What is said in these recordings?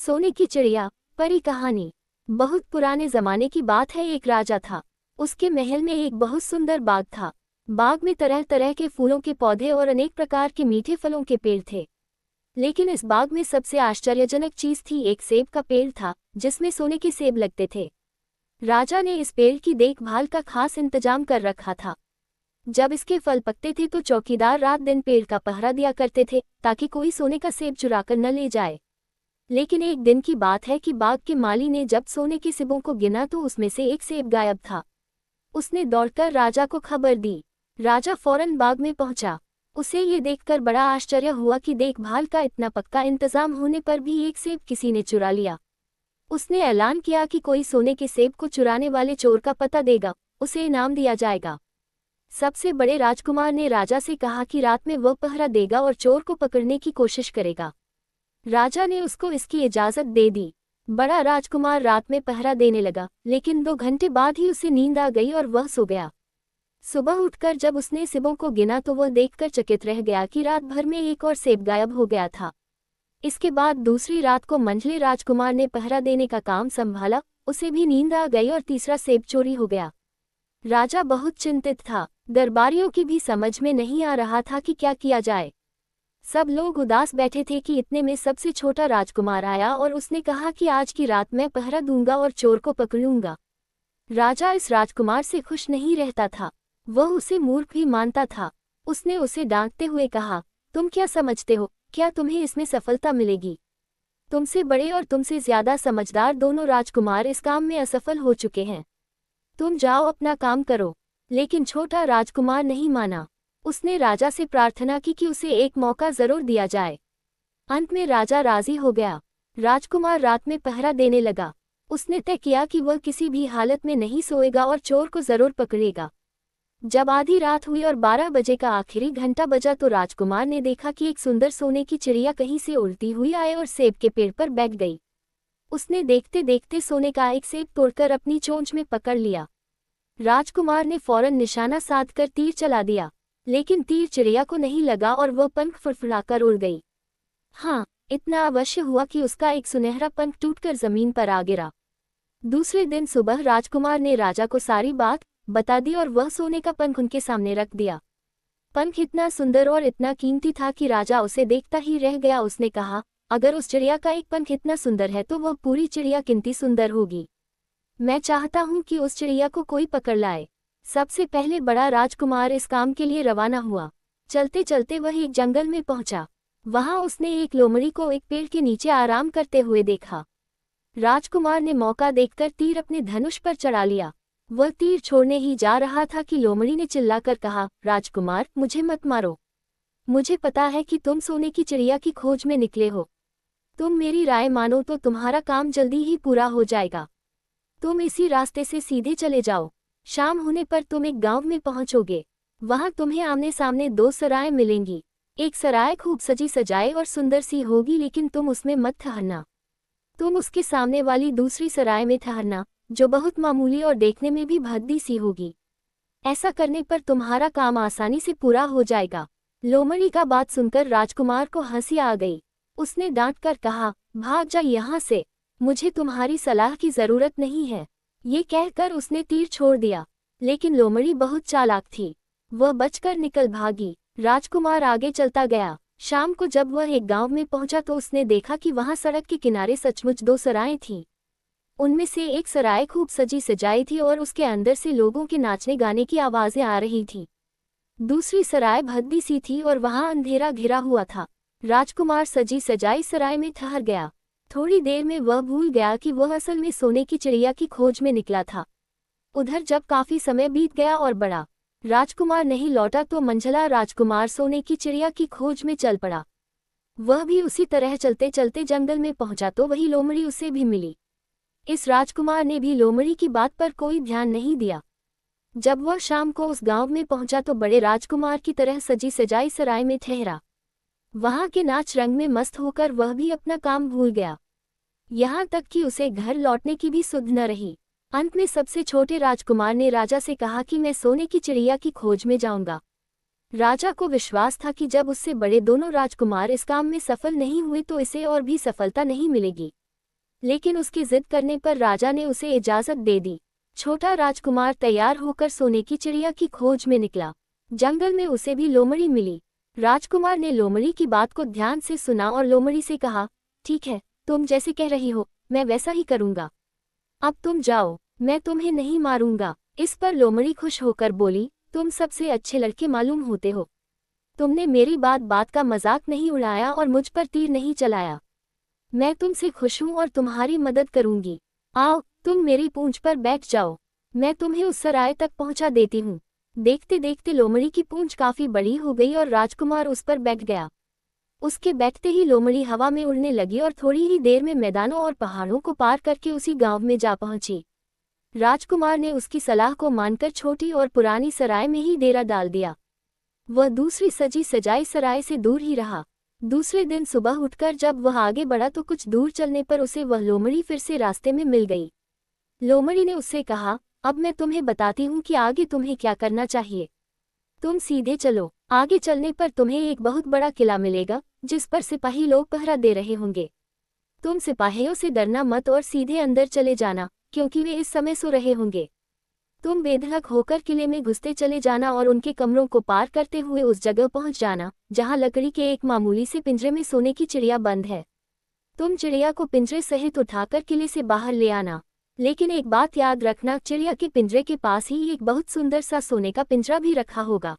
सोने की चिड़िया परी कहानी। बहुत पुराने जमाने की बात है। एक राजा था। उसके महल में एक बहुत सुंदर बाग था। बाग में तरह तरह के फूलों के पौधे और अनेक प्रकार के मीठे फलों के पेड़ थे। लेकिन इस बाग में सबसे आश्चर्यजनक चीज थी। एक सेब का पेड़ था जिसमें सोने के सेब लगते थे। राजा ने इस पेड़ की देखभाल का खास इंतजाम कर रखा था। जब इसके फल पकते थे तो चौकीदार रात दिन पेड़ का पहरा दिया करते थे ताकि कोई सोने का सेब चुराकर न ले जाए। लेकिन एक दिन की बात है कि बाग के माली ने जब सोने के सेबों को गिना तो उसमें से एक सेब गायब था। उसने दौड़कर राजा को खबर दी। राजा फौरन बाग में पहुंचा। उसे ये देखकर बड़ा आश्चर्य हुआ कि देखभाल का इतना पक्का इंतजाम होने पर भी एक सेब किसी ने चुरा लिया। उसने ऐलान किया कि कोई सोने के सेब को चुराने वाले चोर का पता देगा, उसे इनाम दिया जाएगा। सबसे बड़े राजकुमार ने राजा से कहा कि रात में वह पहरा देगा और चोर को पकड़ने की कोशिश करेगा। राजा ने उसको इसकी इजाजत दे दी। बड़ा राजकुमार रात में पहरा देने लगा, लेकिन 2 घंटे बाद ही उसे नींद आ गई और वह सो गया। सुबह उठकर जब उसने सेबों को गिना तो वह देखकर चकित रह गया कि रात भर में एक और सेब गायब हो गया था। इसके बाद दूसरी रात को मंझले राजकुमार ने पहरा देने का काम संभाला। उसे भी नींद आ गई और तीसरा सेब चोरी हो गया। राजा बहुत चिंतित था। दरबारियों की भी समझ में नहीं आ रहा था कि क्या किया जाए। सब लोग उदास बैठे थे कि इतने में सबसे छोटा राजकुमार आया और उसने कहा कि आज की रात मैं पहरा दूंगा और चोर को पकड़ूंगा। राजा इस राजकुमार से खुश नहीं रहता था। वह उसे मूर्ख भी मानता था। उसने उसे डांटते हुए कहा, तुम क्या समझते हो, क्या तुम्हें इसमें सफलता मिलेगी? तुमसे बड़े और तुमसे ज्यादा समझदार दोनों राजकुमार इस काम में असफल हो चुके हैं। तुम जाओ अपना काम करो। लेकिन छोटा राजकुमार नहीं माना। उसने राजा से प्रार्थना की कि उसे एक मौका जरूर दिया जाए। अंत में राजा राजी हो गया। राजकुमार रात में पहरा देने लगा। उसने तय किया कि वह किसी भी हालत में नहीं सोएगा और चोर को जरूर पकड़ेगा। जब आधी रात हुई और 12 बजे का आखिरी घंटा बजा तो राजकुमार ने देखा कि एक सुंदर सोने की चिड़िया कहीं से उड़ती हुई आए और सेब के पेड़ पर बैठ गई। उसने देखते देखते सोने का एक सेब तोड़कर अपनी चोंच में पकड़ लिया। राजकुमार ने फौरन निशाना साधकर तीर चला दिया, लेकिन तीर चिड़िया को नहीं लगा और वह पंख फड़फड़ाकर उड़ गई। हाँ, इतना अवश्य हुआ कि उसका एक सुनहरा पंख टूटकर जमीन पर आ गिरा। दूसरे दिन सुबह राजकुमार ने राजा को सारी बात बता दी और वह सोने का पंख उनके सामने रख दिया। पंख इतना सुंदर और इतना कीमती था कि राजा उसे देखता ही रह गया। उसने कहा, अगर उस चिड़िया का एक पंख इतना सुंदर है तो वह पूरी चिड़िया कितनी सुंदर होगी। मैं चाहता हूँ कि उस चिड़िया को कोई पकड़ लाए। सबसे पहले बड़ा राजकुमार इस काम के लिए रवाना हुआ। चलते चलते वह एक जंगल में पहुंचा। वहां उसने एक लोमड़ी को एक पेड़ के नीचे आराम करते हुए देखा। राजकुमार ने मौका देखकर तीर अपने धनुष पर चढ़ा लिया। वह तीर छोड़ने ही जा रहा था कि लोमड़ी ने चिल्लाकर कहा, राजकुमार, मुझे मत मारो। मुझे पता है कि तुम सोने की चिड़िया की खोज में निकले हो। तुम मेरी राय मानो तो तुम्हारा काम जल्दी ही पूरा हो जाएगा। तुम इसी रास्ते से सीधे चले जाओ। शाम होने पर तुम एक गांव में पहुंचोगे। वहां तुम्हें आमने सामने 2 सराय मिलेंगी। एक सराय खूब सजी सजाई और सुंदर सी होगी, लेकिन तुम उसमें मत ठहरना। तुम उसके सामने वाली दूसरी सराय में ठहरना, जो बहुत मामूली और देखने में भी भद्दी सी होगी। ऐसा करने पर तुम्हारा काम आसानी से पूरा हो जाएगा। लोमड़ी का बात सुनकर राजकुमार को हंसी आ गई। उसने डांट कर कहा, भाग जा यहाँ से, मुझे तुम्हारी सलाह की जरूरत नहीं है। ये कहकर उसने तीर छोड़ दिया। लेकिन लोमड़ी बहुत चालाक थी। वह बचकर निकल भागी। राजकुमार आगे चलता गया। शाम को जब वह एक गांव में पहुंचा तो उसने देखा कि वहां सड़क के किनारे सचमुच 2 सरायें थीं। उनमें से एक सराय खूब सजी सजाई थी और उसके अंदर से लोगों के नाचने गाने की आवाजें आ रही थीं। दूसरी सराय भद्दी सी थी और वहां अंधेरा घिरा हुआ था। राजकुमार सजी सजाई सराय में ठहर गया। थोड़ी देर में वह भूल गया कि वह असल में सोने की चिड़िया की खोज में निकला था। उधर जब काफी समय बीत गया और बड़ा राजकुमार नहीं लौटा तो मंझला राजकुमार सोने की चिड़िया की खोज में चल पड़ा। वह भी उसी तरह चलते चलते जंगल में पहुंचा तो वही लोमड़ी उसे भी मिली। इस राजकुमार ने भी लोमड़ी की बात पर कोई ध्यान नहीं दिया। जब वह शाम को उस गांव में पहुंचा तो बड़े राजकुमार की तरह सजी सजाई सराय में ठहरा। वहां के नाच रंग में मस्त होकर वह भी अपना काम भूल गया। यहाँ तक कि उसे घर लौटने की भी सुध न रही। अंत में सबसे छोटे राजकुमार ने राजा से कहा कि मैं सोने की चिड़िया की खोज में जाऊंगा। राजा को विश्वास था कि जब उससे बड़े दोनों राजकुमार इस काम में सफल नहीं हुए तो इसे और भी सफलता नहीं मिलेगी। लेकिन उसकी जिद करने पर राजा ने उसे इजाजत दे दी। छोटा राजकुमार तैयार होकर सोने की चिड़िया की खोज में निकला। जंगल में उसे भी लोमड़ी मिली। राजकुमार ने लोमड़ी की बात को ध्यान से सुना और लोमड़ी से कहा, ठीक है, तुम जैसे कह रही हो मैं वैसा ही करूँगा। अब तुम जाओ, मैं तुम्हें नहीं मारूंगा। इस पर लोमड़ी खुश होकर बोली, तुम सबसे अच्छे लड़के मालूम होते हो। तुमने मेरी बात का मजाक नहीं उड़ाया और मुझ पर तीर नहीं चलाया। मैं तुमसे खुश हूँ और तुम्हारी मदद करूंगी। आओ, तुम मेरी पूंछ पर बैठ जाओ, मैं तुम्हें उस सराय तक पहुंचा देती हूँ। देखते देखते लोमड़ी की पूंछ काफी बड़ी हो गई और राजकुमार उस पर बैठ गया। उसके बैठते ही लोमड़ी हवा में उड़ने लगी और थोड़ी ही देर में मैदानों और पहाड़ों को पार करके उसी गांव में जा पहुंची। राजकुमार ने उसकी सलाह को मानकर छोटी और पुरानी सराय में ही डेरा डाल दिया। वह दूसरी सजी सजाई सराय से दूर ही रहा। दूसरे दिन सुबह उठकर जब वह आगे बढ़ा तो कुछ दूर चलने पर उसे वह लोमड़ी फिर से रास्ते में मिल गई। लोमड़ी ने उससे कहा, अब मैं तुम्हें बताती हूँ कि आगे तुम्हें क्या करना चाहिए। तुम सीधे चलो, आगे चलने पर तुम्हें एक बहुत बड़ा किला मिलेगा जिस पर सिपाही लोग पहरा दे रहे होंगे। तुम सिपाहियों से डरना मत और सीधे अंदर चले जाना, क्योंकि वे इस समय सो रहे होंगे। तुम बेधड़क होकर किले में घुसते चले जाना और उनके कमरों को पार करते हुए उस जगह पहुंच जाना जहां लकड़ी के एक मामूली से पिंजरे में सोने की चिड़िया बंद है। तुम चिड़िया को पिंजरे सहित उठाकर किले से बाहर ले आना, लेकिन एक बात याद रखना, चिड़िया के पिंजरे के पास ही एक बहुत सुंदर सा सोने का पिंजरा भी रखा होगा।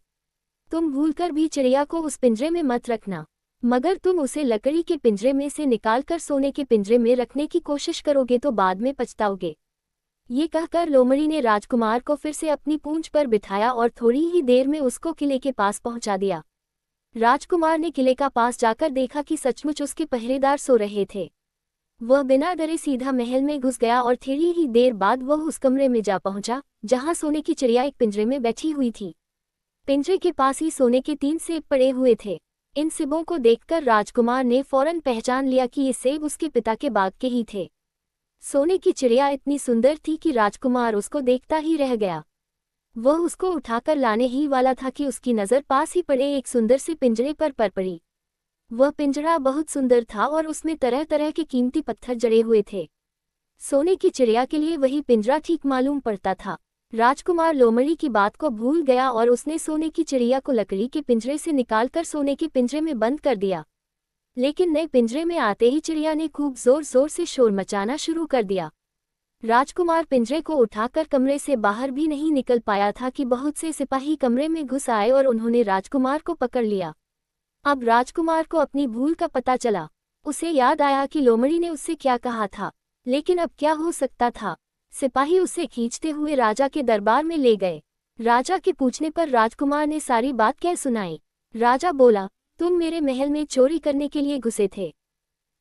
तुम भूलकर भी चिड़िया को उस पिंजरे में मत रखना, मगर तुम उसे लकड़ी के पिंजरे में से निकालकर सोने के पिंजरे में रखने की कोशिश करोगे तो बाद में पछताओगे। ये कहकर लोमड़ी ने राजकुमार को फिर से अपनी पूंछ पर बिठाया और थोड़ी ही देर में उसको किले के पास पहुंचा दिया। राजकुमार ने किले का पास जाकर देखा कि सचमुच उसके पहरेदार सो रहे थे। वह बिना डरे सीधा महल में घुस गया और थोड़ी ही देर बाद वह उस कमरे में जा पहुंचा जहां सोने की चिड़िया एक पिंजरे में बैठी हुई थी। पिंजरे के पास ही सोने के 3 सेब पड़े हुए थे। इन सेबों को देखकर राजकुमार ने फौरन पहचान लिया कि ये सेब उसके पिता के बाग के ही थे। सोने की चिड़िया इतनी सुंदर थी कि राजकुमार उसको देखता ही रह गया। वह उसको उठाकर लाने ही वाला था कि उसकी नज़र पास ही पड़े एक सुंदर से पिंजरे पर पड़ी। वह पिंजरा बहुत सुंदर था और उसमें तरह तरह के कीमती पत्थर जड़े हुए थे। सोने की चिड़िया के लिए वही पिंजरा ठीक मालूम पड़ता था। राजकुमार लोमड़ी की बात को भूल गया और उसने सोने की चिड़िया को लकड़ी के पिंजरे से निकालकर सोने के पिंजरे में बंद कर दिया। लेकिन नए पिंजरे में आते ही चिड़िया ने खूब जोर जोर से शोर मचाना शुरू कर दिया। राजकुमार पिंजरे को उठाकर कमरे से बाहर भी नहीं निकल पाया था कि बहुत से सिपाही कमरे में घुस आए और उन्होंने राजकुमार को पकड़ लिया। अब राजकुमार को अपनी भूल का पता चला। उसे याद आया कि लोमड़ी ने उससे क्या कहा था, लेकिन अब क्या हो सकता था। सिपाही उसे खींचते हुए राजा के दरबार में ले गए। राजा के पूछने पर राजकुमार ने सारी बात कह सुनाई। राजा बोला, तुम मेरे महल में चोरी करने के लिए घुसे थे।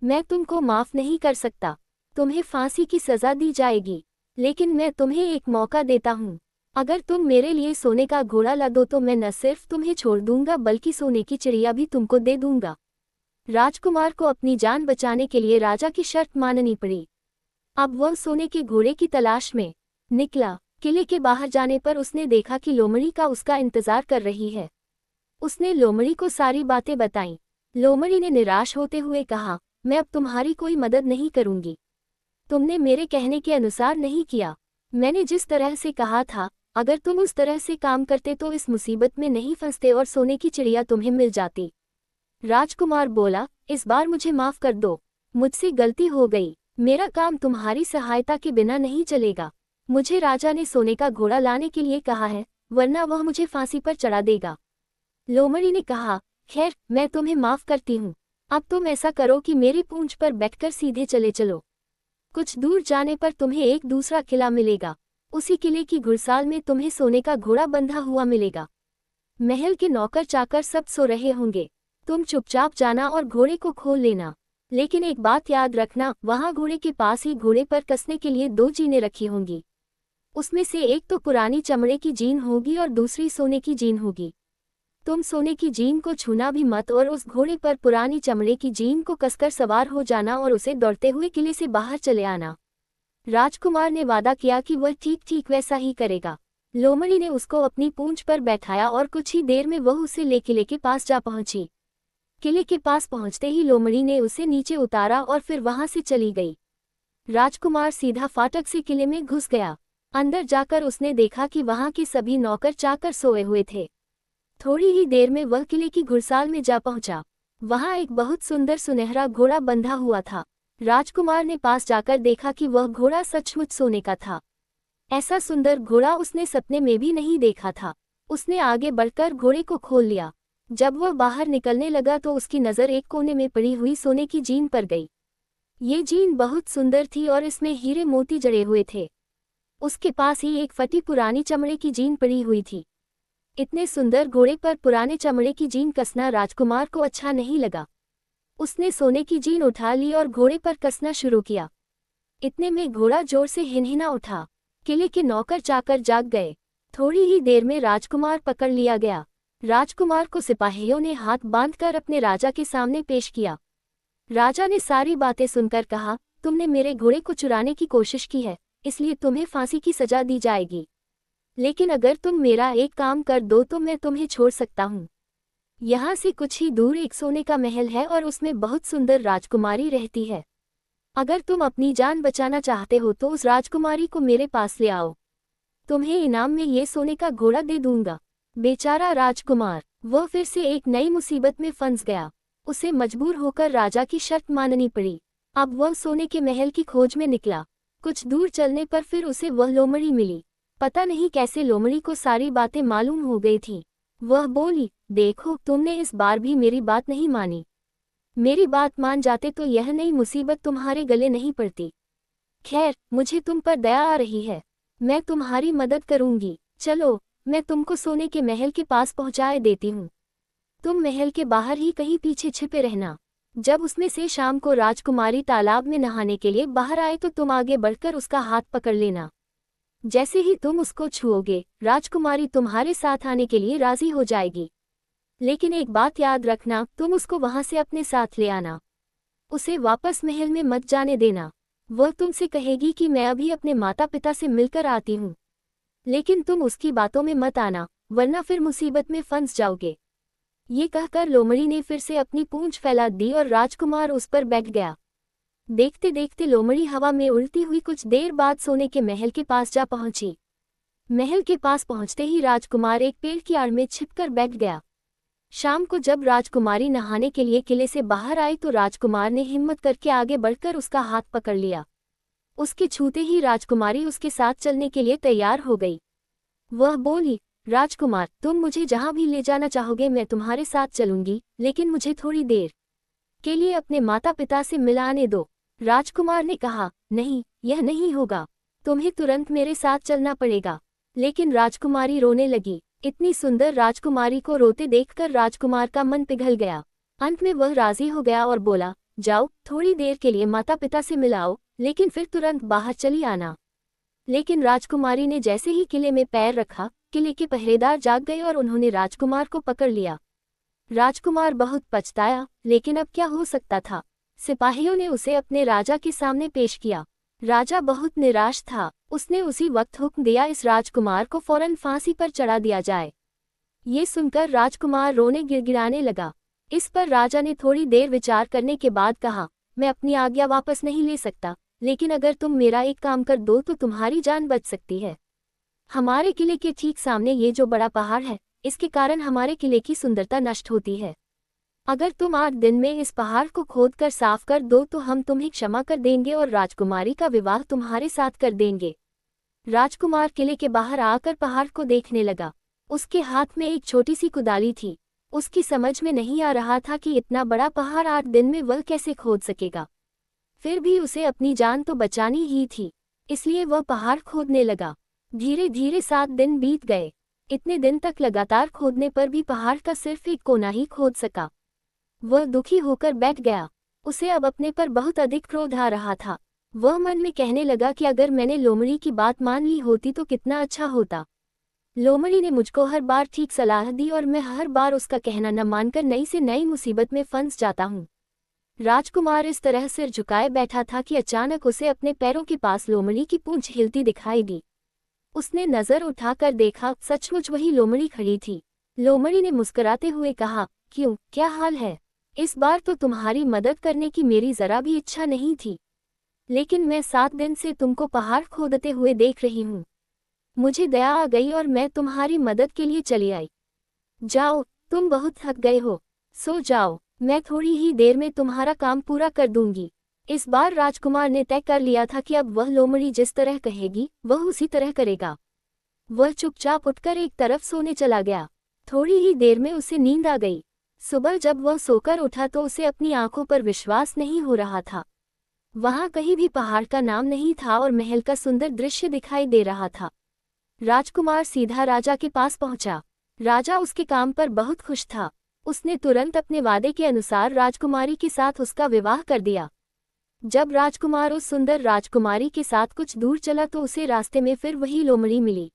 मैं तुमको माफ नहीं कर सकता, तुम्हें फांसी की सजा दी जाएगी। लेकिन मैं तुम्हें एक मौका देता हूँ, अगर तुम मेरे लिए सोने का घोड़ा ला दो तो मैं न सिर्फ तुम्हें छोड़ दूंगा बल्कि सोने की चिड़िया भी तुमको दे दूंगा। राजकुमार को अपनी जान बचाने के लिए राजा की शर्त माननी पड़ी। अब वह सोने के घोड़े की तलाश में निकला। किले के बाहर जाने पर उसने देखा कि लोमड़ी का उसका इंतजार कर रही है। उसने लोमड़ी को सारी बातें बताईं। लोमड़ी ने निराश होते हुए कहा, मैं अब तुम्हारी कोई मदद नहीं करूंगी। तुमने मेरे कहने के अनुसार नहीं किया। मैंने जिस तरह से कहा था, अगर तुम उस तरह से काम करते तो इस मुसीबत में नहीं फंसते और सोने की चिड़िया तुम्हें मिल जाती। राजकुमार बोला, इस बार मुझे माफ कर दो, मुझसे गलती हो गई। मेरा काम तुम्हारी सहायता के बिना नहीं चलेगा। मुझे राजा ने सोने का घोड़ा लाने के लिए कहा है, वरना वह मुझे फांसी पर चढ़ा देगा। लोमड़ी ने कहा, खैर मैं तुम्हें माफ करती हूँ। अब तुम ऐसा करो कि मेरी पूंछ पर बैठकर सीधे चले चलो। कुछ दूर जाने पर तुम्हें एक दूसरा किला मिलेगा। उसी किले की घुड़साल में तुम्हें सोने का घोड़ा बंधा हुआ मिलेगा। महल के नौकर चाकर सब सो रहे होंगे। तुम चुपचाप जाना और घोड़े को खोल लेना। लेकिन एक बात याद रखना, वहां घोड़े के पास ही घोड़े पर कसने के लिए 2 जीनें रखी होंगी। उसमें से एक तो पुरानी चमड़े की जीन होगी और दूसरी सोने की जीन होगी। तुम सोने की जीन को छूना भी मत और उस घोड़े पर पुरानी चमड़े की जीन को कसकर सवार हो जाना और उसे दौड़ते हुए किले से बाहर चले आना। राजकुमार ने वादा किया कि वह ठीक ठीक वैसा ही करेगा। लोमड़ी ने उसको अपनी पूंछ पर बैठाया और कुछ ही देर में वह उसे ले किले के पास जा पहुंची। किले के पास पहुंचते ही लोमड़ी ने उसे नीचे उतारा और फिर वहां से चली गई। राजकुमार सीधा फाटक से किले में घुस गया। अंदर जाकर उसने देखा कि वहां के सभी नौकर चाकर सोए हुए थे। थोड़ी ही देर में वह किले की घुड़साल में जा पहुंचा। वहां एक बहुत सुंदर सुनहरा घोड़ा बंधा हुआ था। राजकुमार ने पास जाकर देखा कि वह घोड़ा सचमुच सोने का था। ऐसा सुंदर घोड़ा उसने सपने में भी नहीं देखा था। उसने आगे बढ़कर घोड़े को खोल लिया। जब वह बाहर निकलने लगा तो उसकी नज़र एक कोने में पड़ी हुई सोने की जीन पर गई। ये जीन बहुत सुंदर थी और इसमें हीरे मोती जड़े हुए थे। उसके पास ही एक फटी पुरानी चमड़े की जीन पड़ी हुई थी। इतने सुंदर घोड़े पर पुराने चमड़े की जीन कसना राजकुमार को अच्छा नहीं लगा। उसने सोने की जीन उठा ली और घोड़े पर कसना शुरू किया। इतने में घोड़ा जोर से हिनहिना उठा। किले के नौकर चाकर जाग गए। थोड़ी ही देर में राजकुमार पकड़ लिया गया। राजकुमार को सिपाहियों ने हाथ बांधकर अपने राजा के सामने पेश किया। राजा ने सारी बातें सुनकर कहा, तुमने मेरे घोड़े को चुराने की कोशिश की है, इसलिए तुम्हें फांसी की सजा दी जाएगी। लेकिन अगर तुम मेरा एक काम कर दो तो मैं तुम्हें छोड़ सकता हूँ। यहाँ से कुछ ही दूर एक सोने का महल है और उसमें बहुत सुंदर राजकुमारी रहती है। अगर तुम अपनी जान बचाना चाहते हो तो उस राजकुमारी को मेरे पास ले आओ। तुम्हें इनाम में ये सोने का घोड़ा दे दूंगा। बेचारा राजकुमार, वह फिर से एक नई मुसीबत में फंस गया। उसे मजबूर होकर राजा की शर्त माननी पड़ी। अब वह सोने के महल की खोज में निकला। कुछ दूर चलने पर फिर उसे वह लोमड़ी मिली। पता नहीं कैसे लोमड़ी को सारी बातें मालूम हो गई थीं। वह बोली, देखो तुमने इस बार भी मेरी बात नहीं मानी। मेरी बात मान जाते तो यह नई मुसीबत तुम्हारे गले नहीं पड़ती। खैर, मुझे तुम पर दया आ रही है। मैं तुम्हारी मदद करूंगी। चलो, मैं तुमको सोने के महल के पास पहुंचाए देती हूँ। तुम महल के बाहर ही कहीं पीछे छिपे रहना। जब उसमें से शाम को राजकुमारी तालाब में नहाने के लिए बाहर आए तो तुम आगे बढ़कर उसका हाथ पकड़ लेना। जैसे ही तुम उसको छुओगे, राजकुमारी तुम्हारे साथ आने के लिए राजी हो जाएगी। लेकिन एक बात याद रखना, तुम उसको वहां से अपने साथ ले आना। उसे वापस महल में मत जाने देना। वह तुमसे कहेगी कि मैं अभी अपने माता पिता से मिलकर आती हूँ। लेकिन तुम उसकी बातों में मत आना, वरना फिर मुसीबत में फंस जाओगे। ये कहकर लोमड़ी ने फिर से अपनी पूंछ फैला दी और राजकुमार उस पर बैठ गया। देखते देखते लोमड़ी हवा में उड़ती हुई कुछ देर बाद सोने के महल के पास जा पहुंची। महल के पास पहुंचते ही राजकुमार एक पेड़ की आड़ में छिपकर बैठ गया। शाम को जब राजकुमारी नहाने के लिए किले से बाहर आई तो राजकुमार ने हिम्मत करके आगे बढ़कर उसका हाथ पकड़ लिया। उसके छूते ही राजकुमारी उसके साथ चलने के लिए तैयार हो गई। वह बोली, राजकुमार, तुम मुझे जहां भी ले जाना चाहोगे मैं तुम्हारे साथ चलूंगी, लेकिन मुझे थोड़ी देर के लिए अपने माता पिता से मिलाने दो। राजकुमार ने कहा, नहीं, यह नहीं होगा। तुम्हें तुरंत मेरे साथ चलना पड़ेगा। लेकिन राजकुमारी रोने लगी। इतनी सुंदर राजकुमारी को रोते देखकर राजकुमार का मन पिघल गया। अंत में वह राजी हो गया और बोला, जाओ, थोड़ी देर के लिए माता पिता से मिलाओ, लेकिन फिर तुरंत बाहर चली आना। लेकिन राजकुमारी ने जैसे ही किले में पैर रखा, किले के पहरेदार जाग गए और उन्होंने राजकुमार को पकड़ लिया। राजकुमार बहुत पछताया, लेकिन अब क्या हो सकता था। सिपाहियों ने उसे अपने राजा के सामने पेश किया। राजा बहुत निराश था। उसने उसी वक्त हुक्म दिया, इस राजकुमार को फौरन फांसी पर चढ़ा दिया जाए। ये सुनकर राजकुमार रोने गिड़गिड़ाने लगा। इस पर राजा ने थोड़ी देर विचार करने के बाद कहा, मैं अपनी आज्ञा वापस नहीं ले सकता, लेकिन अगर तुम मेरा एक काम कर दो तो तुम्हारी जान बच सकती है। हमारे किले के ठीक सामने ये जो बड़ा पहाड़ है, इसके कारण हमारे किले की सुंदरता नष्ट होती है। अगर तुम 8 दिन में इस पहाड़ को खोदकर साफ कर दो तो हम तुम्हें क्षमा कर देंगे और राजकुमारी का विवाह तुम्हारे साथ कर देंगे। राजकुमार किले के बाहर आकर पहाड़ को देखने लगा। उसके हाथ में एक छोटी सी कुदाली थी। उसकी समझ में नहीं आ रहा था कि इतना बड़ा पहाड़ 8 दिन में वह कैसे खोद सकेगा। फिर भी उसे अपनी जान तो बचानी ही थी, इसलिए वह पहाड़ खोदने लगा। धीरे धीरे 7 दिन बीत गए। इतने दिन तक लगातार खोदने पर भी पहाड़ का सिर्फ एक कोना ही खोद सका। वह दुखी होकर बैठ गया। उसे अब अपने पर बहुत अधिक क्रोध आ रहा था। वह मन में कहने लगा कि अगर मैंने लोमड़ी की बात मान ली होती तो कितना अच्छा होता। लोमड़ी ने मुझको हर बार ठीक सलाह दी और मैं हर बार उसका कहना न मानकर नई से नई मुसीबत में फंस जाता हूँ। राजकुमार इस तरह सिर झुकाए बैठा था कि अचानक उसे अपने पैरों के पास लोमड़ी की पूंछ हिलती दिखाई दी। उसने नजर उठाकर देखा, सचमुच वही लोमड़ी खड़ी थी। लोमड़ी ने मुस्कुराते हुए कहा, क्यों, क्या हाल है? इस बार तो तुम्हारी मदद करने की मेरी जरा भी इच्छा नहीं थी। लेकिन मैं 7 दिन से तुमको पहाड़ खोदते हुए देख रही हूँ। मुझे दया आ गई और मैं तुम्हारी मदद के लिए चली आई। जाओ, तुम बहुत थक गए हो, सो जाओ, मैं थोड़ी ही देर में तुम्हारा काम पूरा कर दूंगी। इस बार राजकुमार ने तय कर लिया था कि अब वह लोमड़ी जिस तरह कहेगी वह उसी तरह करेगा। वह चुपचाप उठकर एक तरफ सोने चला गया। थोड़ी ही देर में उसे नींद आ गई। सुबह जब वह सोकर उठा तो उसे अपनी आंखों पर विश्वास नहीं हो रहा था। वहां कहीं भी पहाड़ का नाम नहीं था और महल का सुंदर दृश्य दिखाई दे रहा था। राजकुमार सीधा राजा के पास पहुंचा। राजा उसके काम पर बहुत खुश था। उसने तुरंत अपने वादे के अनुसार राजकुमारी के साथ उसका विवाह कर दिया। जब राजकुमार उस सुंदर राजकुमारी के साथ कुछ दूर चला तो उसे रास्ते में फिर वही लोमड़ी मिली।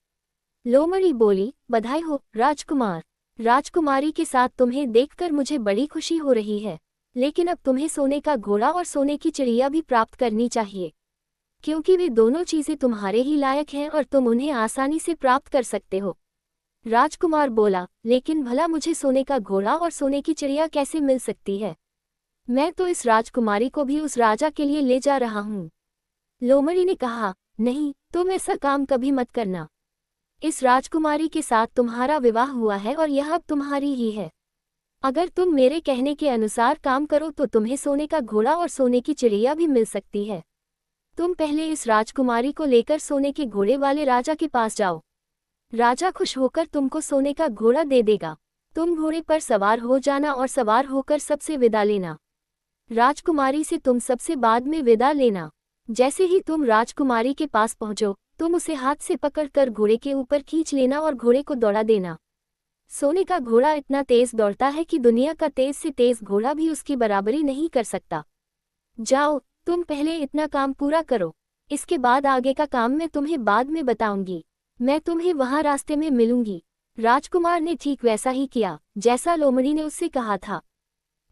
लोमड़ी बोली, बधाई हो राजकुमार। राजकुमारी के साथ तुम्हें देखकर मुझे बड़ी खुशी हो रही है, लेकिन अब तुम्हें सोने का घोड़ा और सोने की चिड़िया भी प्राप्त करनी चाहिए, क्योंकि वे दोनों चीजें तुम्हारे ही लायक हैं और तुम उन्हें आसानी से प्राप्त कर सकते हो। राजकुमार बोला, लेकिन भला मुझे सोने का घोड़ा और सोने की चिड़िया कैसे मिल सकती है? मैं तो इस राजकुमारी को भी उस राजा के लिए ले जा रहा हूँ। लोमड़ी ने कहा, नहीं, तुम ऐसा काम कभी मत करना। इस राजकुमारी के साथ तुम्हारा विवाह हुआ है और यह अब तुम्हारी ही है। अगर तुम मेरे कहने के अनुसार काम करो तो तुम्हें सोने का घोड़ा और सोने की चिड़िया भी मिल सकती है। तुम पहले इस राजकुमारी को लेकर सोने के घोड़े वाले राजा के पास जाओ। राजा खुश होकर तुमको सोने का घोड़ा दे देगा। तुम घोड़े पर सवार हो जाना और सवार होकर सबसे विदा लेना। राजकुमारी से तुम सबसे बाद में विदा लेना। जैसे ही तुम राजकुमारी के पास पहुंचो, तुम उसे हाथ से पकड़कर घोड़े के ऊपर खींच लेना और घोड़े को दौड़ा देना। सोने का घोड़ा इतना तेज दौड़ता है कि दुनिया का तेज से तेज घोड़ा भी उसकी बराबरी नहीं कर सकता। जाओ, तुम पहले इतना काम पूरा करो, इसके बाद आगे का काम मैं तुम्हें बाद में बताऊंगी। मैं तुम्हें वहां रास्ते में मिलूंगी। राजकुमार ने ठीक वैसा ही किया जैसा लोमड़ी ने उससे कहा था।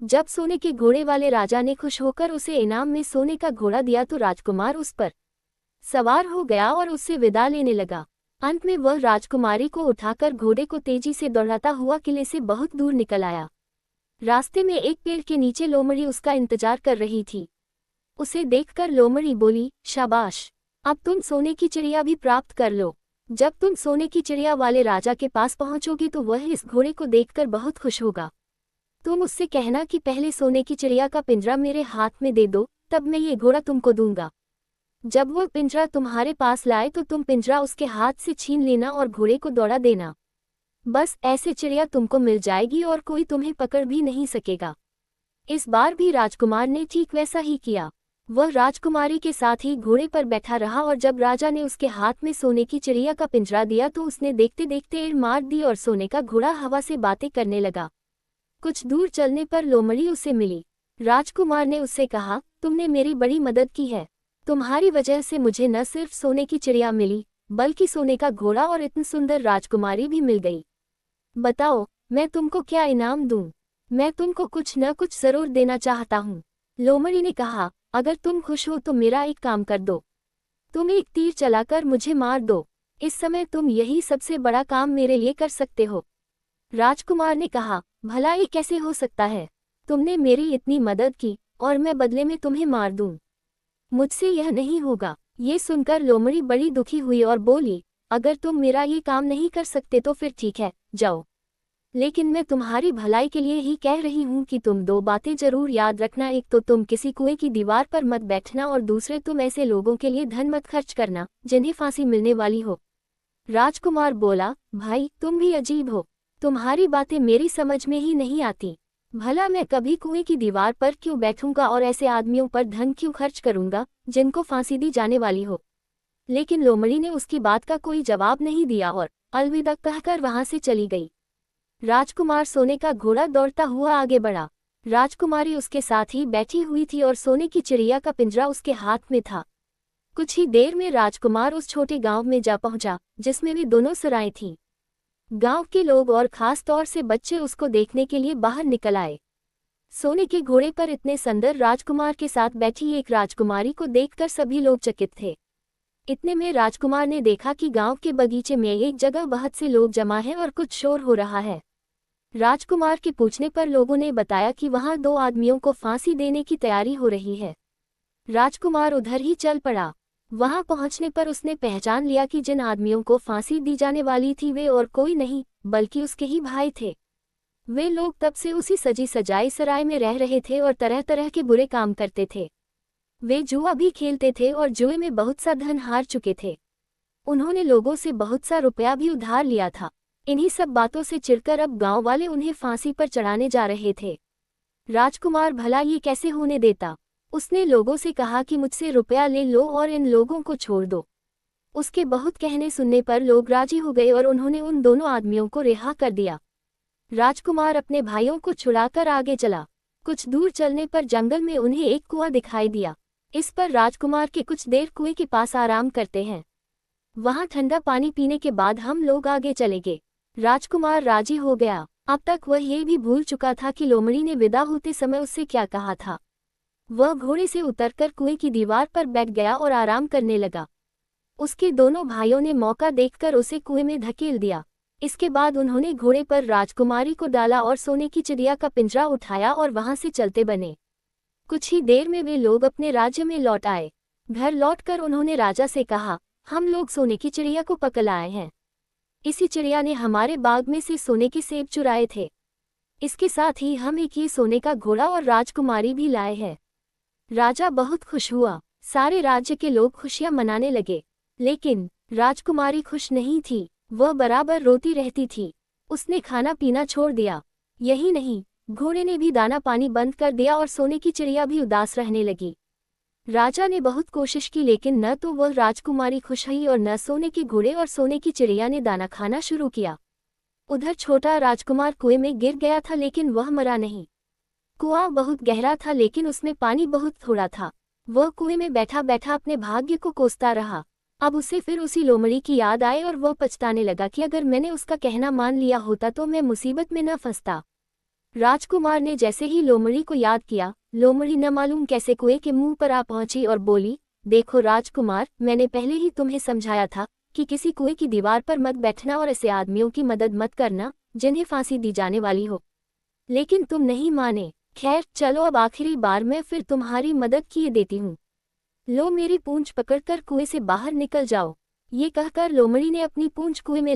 जब सोने के घोड़े वाले राजा ने खुश होकर उसे इनाम में सोने का घोड़ा दिया तो राजकुमार उस पर सवार हो गया और उससे विदा लेने लगा। अंत में वह राजकुमारी को उठाकर घोड़े को तेजी से दौड़ाता हुआ किले से बहुत दूर निकल आया। रास्ते में एक पेड़ के नीचे लोमड़ी उसका इंतजार कर रही थी। उसे देखकर लोमड़ी बोली, शाबाश, अब तुम सोने की चिड़िया भी प्राप्त कर लो। जब तुम सोने की चिड़िया वाले राजा के पास पहुंचोगी तो वह इस घोड़े को देखकर बहुत खुश होगा। तुम उससे कहना कि पहले सोने की चिड़िया का पिंजरा मेरे हाथ में दे दो, तब मैं ये घोड़ा तुमको दूंगा। जब वह पिंजरा तुम्हारे पास लाए तो तुम पिंजरा उसके हाथ से छीन लेना और घोड़े को दौड़ा देना। बस ऐसे चिड़िया तुमको मिल जाएगी और कोई तुम्हें पकड़ भी नहीं सकेगा। इस बार भी राजकुमार ने ठीक वैसा ही किया। वह राजकुमारी के साथ ही घोड़े पर बैठा रहा और जब राजा ने उसके हाथ में सोने की चिड़िया का पिंजरा दिया तो उसने देखते देखते एड़ मार दी और सोने का घोड़ा हवा से बातें करने लगा। कुछ दूर चलने पर लोमड़ी उसे मिली। राजकुमार ने उससे कहा, तुमने मेरी बड़ी मदद की है। तुम्हारी वजह से मुझे न सिर्फ सोने की चिड़िया मिली, बल्कि सोने का घोड़ा और इतनी सुंदर राजकुमारी भी मिल गई। बताओ, मैं तुमको क्या इनाम दूं? मैं तुमको कुछ न कुछ जरूर देना चाहता हूँ। लोमड़ी ने कहा, अगर तुम खुश हो तो मेरा एक काम कर दो। तुम एक तीर चलाकर मुझे मार दो। इस समय तुम यही सबसे बड़ा काम मेरे लिए कर सकते हो। राजकुमार ने कहा, भला ये कैसे हो सकता है? तुमने मेरी इतनी मदद की और मैं बदले में तुम्हें मार दूं? मुझसे यह नहीं होगा। ये सुनकर लोमड़ी बड़ी दुखी हुई और बोली, अगर तुम मेरा ये काम नहीं कर सकते तो फिर ठीक है, जाओ। लेकिन मैं तुम्हारी भलाई के लिए ही कह रही हूँ कि तुम दो बातें जरूर याद रखना। एक तो तुम किसी कुएं की दीवार पर मत बैठना और दूसरे तुम ऐसे लोगों के लिए धन मत खर्च करना जिन्हें फांसी मिलने वाली हो। राजकुमार बोला, भाई तुम भी अजीब हो, तुम्हारी बातें मेरी समझ में ही नहीं आती। भला मैं कभी कुएं की दीवार पर क्यों बैठूंगा और ऐसे आदमियों पर धन क्यों खर्च करूंगा जिनको फांसी दी जाने वाली हो। लेकिन लोमड़ी ने उसकी बात का कोई जवाब नहीं दिया और अलविदा कहकर वहां से चली गई। राजकुमार सोने का घोड़ा दौड़ता हुआ आगे बढ़ा। राजकुमारी उसके साथ ही बैठी हुई थी और सोने की चिड़िया का पिंजरा उसके हाथ में था। कुछ ही देर में राजकुमार उस छोटे गांव में जा पहुंचा जिसमें वे दोनों सराएं थीं। गांव के लोग और खास तौर से बच्चे उसको देखने के लिए बाहर निकल आए। सोने के घोड़े पर इतने सुंदर राजकुमार के साथ बैठी एक राजकुमारी को देखकर सभी लोग चकित थे। इतने में राजकुमार ने देखा कि गांव के बगीचे में एक जगह बहुत से लोग जमा हैं और कुछ शोर हो रहा है। राजकुमार के पूछने पर लोगों ने बताया कि वहां दो आदमियों को फांसी देने की तैयारी हो रही है। राजकुमार उधर ही चल पड़ा। वहां पहुंचने पर उसने पहचान लिया कि जिन आदमियों को फांसी दी जाने वाली थी वे और कोई नहीं बल्कि उसके ही भाई थे। वे लोग तब से उसी सजी सजाई सराय में रह रहे थे और तरह तरह के बुरे काम करते थे। वे जुआ भी खेलते थे और जुए में बहुत सा धन हार चुके थे। उन्होंने लोगों से बहुत सा रुपया भी उधार लिया था। इन्हीं सब बातों से चिढ़कर अब गांव वाले उन्हें फांसी पर चढ़ाने जा रहे थे। राजकुमार भला ये कैसे होने देता। उसने लोगों से कहा कि मुझसे रुपया ले लो और इन लोगों को छोड़ दो। उसके बहुत कहने सुनने पर लोग राजी हो गए और उन्होंने उन दोनों आदमियों को रिहा कर दिया। राजकुमार अपने भाइयों को छुड़ाकर आगे चला। कुछ दूर चलने पर जंगल में उन्हें एक कुआं दिखाई दिया। इस पर राजकुमार के कुछ देर कुएं के पास आराम करते हैं। वहां ठंडा पानी पीने के बाद हम लोग आगे चलेंगे। राजकुमार राजी हो गया। अब तक वह ये भी भूल चुका था कि लोमड़ी ने विदा होते समय उससे क्या कहा था। वह घोड़े से उतरकर कुएं की दीवार पर बैठ गया और आराम करने लगा। उसके दोनों भाइयों ने मौका देखकर उसे कुएं में धकेल दिया। इसके बाद उन्होंने घोड़े पर राजकुमारी को डाला और सोने की चिड़िया का पिंजरा उठाया और वहां से चलते बने। कुछ ही देर में वे लोग अपने राज्य में लौट आए। घर लौटकर उन्होंने राजा से कहा, हम लोग सोने की चिड़िया को पकड़ आए हैं। इसी चिड़िया ने हमारे बाग में से सोने के सेब चुराए थे। इसके साथ ही हम एक ये सोने का घोड़ा और राजकुमारी भी लाए हैं। राजा बहुत खुश हुआ। सारे राज्य के लोग खुशियां मनाने लगे। लेकिन राजकुमारी खुश नहीं थी। वह बराबर रोती रहती थी। उसने खाना पीना छोड़ दिया। यही नहीं, घोड़े ने भी दाना पानी बंद कर दिया और सोने की चिड़िया भी उदास रहने लगी। राजा ने बहुत कोशिश की लेकिन न तो वह राजकुमारी खुश हुई और न सोने के घोड़े और सोने की चिड़िया ने दाना खाना शुरू किया। उधर छोटा राजकुमार कुएं में गिर गया था लेकिन वह मरा नहीं। कुआं बहुत गहरा था लेकिन उसमें पानी बहुत थोड़ा था। वह कुएं में बैठा बैठा अपने भाग्य को कोसता रहा। अब उसे फिर उसी लोमड़ी की याद आई और वह पछताने लगा कि अगर मैंने उसका कहना मान लिया होता तो मैं मुसीबत में न फंसता। राजकुमार ने जैसे ही लोमड़ी को याद किया, लोमड़ी न मालूम कैसे कुएं के मुंह पर आ पहुंची और बोली, देखो राजकुमार, मैंने पहले ही तुम्हें समझाया था कि किसी कुएं की दीवार पर मत बैठना और ऐसे आदमियों की मदद मत करना जिन्हें फांसी दी जाने वाली हो। लेकिन तुम नहीं माने। खैर चलो अब आखिरी बार मैं फिर तुम्हारी मदद किए देती हूँ। लो मेरी पूंछ पकड़कर कुएं से बाहर निकल जाओ। ये कहकर लोमड़ी ने अपनी पूंछ कुएं में